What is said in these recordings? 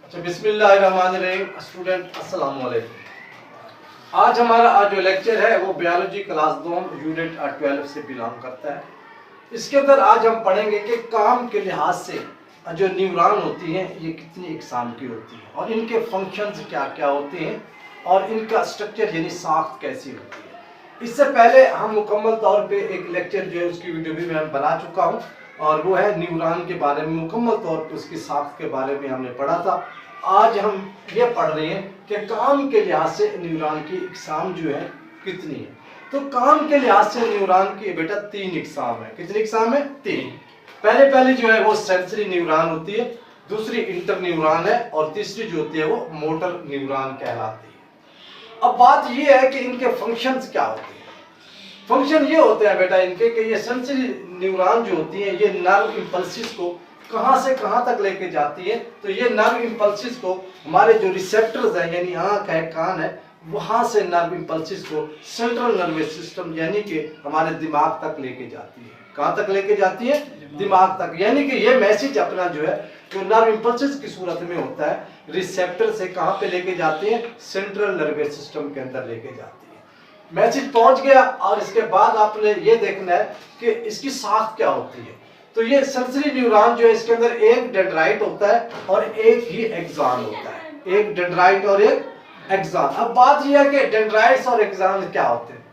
अच्छा, बिस्मिल्लाहिर्रहमानिर्रहीम। स्टूडेंट अस्सलाम वालेकुम। आज जो लेक्चर है वो बायोलॉजी क्लास 2 यूनिट 12 से बिलोंग करता है। इसके अंदर आज हम पढ़ेंगे कि काम के लिहाज से जो न्यूरॉन होती हैं ये कितनी इकसाम की होती हैं और इनके फंक्शंस क्या क्या होते हैं और इनका स्ट्रक्चर यानी साख्त कैसी होती है। इससे पहले हम मुकम्मल तौर पे एक लेक्चर जो है उसकी वीडियो भी मैं बना चुका हूँ और वो है न्यूरॉन के बारे में, मुकम्मल तौर पे उसकी साख्त के बारे में हमने पढ़ा था। आज हम ये पढ़ रहे हैं कि काम के लिहाज से न्यूरॉन की इकसाम जो है कितनी है। तो काम के लिहाज से न्यूरॉन की बेटा 3 इकसाम है। कितनी इकसाम है? 3। पहले जो है वो सेंसरी न्यूरॉन होती है, दूसरी इंटर न्यूरॉन है और तीसरी जो होती है वो मोटर न्यूरॉन कहलाती है। अब बात ये है कि इनके फंक्शंस क्या होते हैं। फंक्शन ये होते हैं बेटा इनके कि ये सेंसरी न्यूरॉन जो होती है ये नर्व इंपल्सिस को कहां से कहां तक लेके जाती है। तो ये नर्व इंपल्सिस को हमारे जो रिसेप्टर्स हैं यानी आंख है, कान है, वहां से नर्व इंपल्सिस को सेंट्रल नर्वस सिस्टम यानी कि हमारे दिमाग तक लेके जाती है। कहां तक लेके जाती है? दिमाग तक। यानी कि ये मैसेज अपना जो है जो नर्व इंपल्सिस की सूरत में होता है रिसेप्टर से कहां पे लेके जाती है? सेंट्रल नर्वस सिस्टम के अंदर लेके जाती है। मैसेज पहुंच गया और इसके बाद आपने ये देखना है कि इसकी साख्त क्या होती है। तो ये सेंसरी न्यूरॉन जो है इसके अंदर एक डेंड्राइट होता है और एक ही एक्सॉन होता है। एक डेंड्राइट और एक एक्सॉन। अब बात यह है कि डेंड्राइट्स और एक्सॉन क्या होते हैं।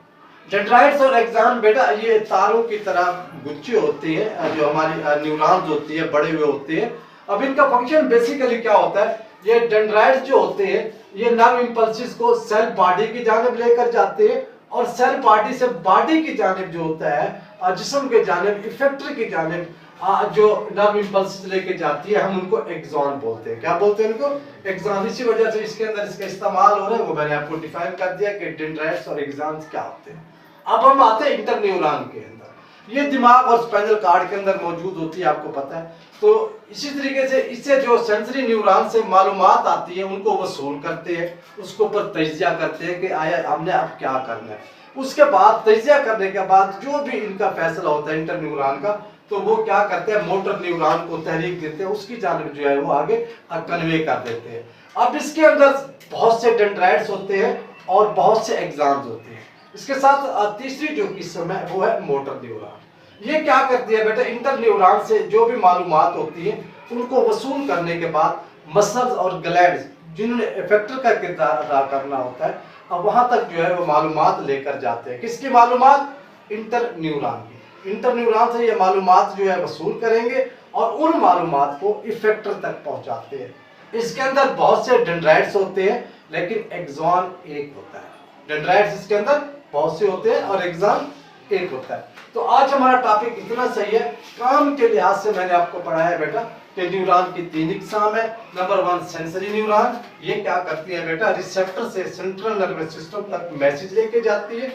डेंड्राइट्स और एक्सॉन बेटा ये तारों की तरह गुच्छे होते हैं जो हमारी न्यूरॉन्स होती है, बड़े हुए होते हैं। अब इनका फंक्शन बेसिकली क्या होता है, ये डेंड्राइट्स जो होते हैं ये नर्व इंपल्सिस को सेल बॉडी की जानिब लेकर जाते हैं और सेल बॉडी से बॉडी की जानिब जो होता है जिस्म के जानिब इफेक्टर की जानिब जो नर्व इंपल्सिस लेके जाती है हम उनको एक्सॉन बोलते हैं। क्या बोलते हैं उनको? एक्सॉन। इसी वजह से इसके अंदर इसका इस्तेमाल हो रहा है वो मैंने आपको डिफाइन कर दिया कि डेंड्राइट्स और एक्सॉन्स क्या होते हैं। अब हम आते हैं इंटर न्यूरॉन के अंदर। ये दिमाग और स्पाइनल कार्ड के अंदर मौजूद होती है, आपको पता है। तो इसी तरीके से इससे जो सेंसरी न्यूरॉन से मालूमात आती है उनको वसूल करते हैं, उसके ऊपर तजिया करते हैं कि आया हमने अब क्या करना है। उसके बाद तजिया करने के बाद जो भी इनका फैसला होता है इंटर न्यूरॉन का, तो वो क्या करते हैं मोटर न्यूरॉन को तहरीक देते हैं, उसकी जानिब जो है वो आगे कन्वे कर देते हैं। अब इसके अंदर बहुत से डेंड्राइट्स होते हैं और बहुत से एक्सॉन्स होते हैं। इसके साथ तीसरी जो किस्म है वो है मोटर न्यूरॉन। ये क्या करती है बेटा, इंटर न्यूरॉन से जो भी मालूमात होती है उनको वसूल करने के बाद मसल्स और ग्लैंड्स जिन्होंने इफेक्टर का किरदार अदा करना होता है अब वहां तक जो है वो मालूमात लेकर जाते हैं। किसकी मालूमात? इंटर न्यूरॉन की। इंटर न्यूरॉन से ये मालूमात जो है वसूल करेंगे और उन मालूमात को इफेक्टर तक पहुंचाते हैं। इसके अंदर बहुत से डेंड्राइट्स होते हैं लेकिन एक्सॉन एक होता है। डेंड्राइट्स इसके अंदर बहुत से होते हैं और एक्सॉन एक होता है। तो आज हमारा टॉपिक इतना सही है। काम के लिहाज से मैंने आपको पढ़ाया है बेटा कि न्यूरॉन की 3 इकसाम है। Number 1 sensory neuron. ये क्या करती है बेटा, रिसेप्टर से सेंट्रल नर्वस सिस्टम तक मैसेज लेके जाती है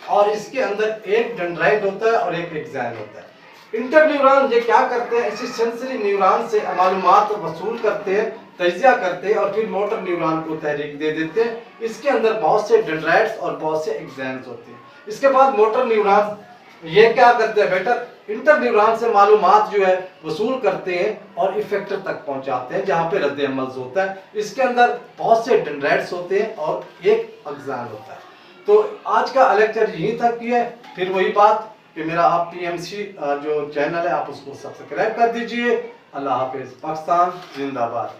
और इसके अंदर एक डेंड्राइट होता है और एक एक्सॉन होता है। इंटर न्यूरॉन ये क्या करते हैं, इसी सेंसरी न्यूरॉन से मालूमात वसूल करते हैं, तजिया करते हैं और फिर मोटर न्यूरॉन को तहरीक दे देते हैं। इसके अंदर बहुत से डेंड्राइट्स और बहुत से एक्सॉन्स होते हैं। इसके बाद मोटर न्यूरॉन ये क्या करते हैं बेटा, इंटर न्यूरॉन से मालूमात जो है वसूल करते हैं और इफेक्टर तक पहुंचाते हैं जहां पे रद्द अमल होता है। इसके अंदर बहुत से डेंड्राइट्स होते हैं और एक एक्सॉन होता है। तो आज का लेक्चर यहीं तक ही है। फिर वही बात कि मेरा आप PMC जो चैनल है आप उसको सब्सक्राइब कर दीजिए। अल्लाह हाफिज। पाकिस्तान जिंदाबाद।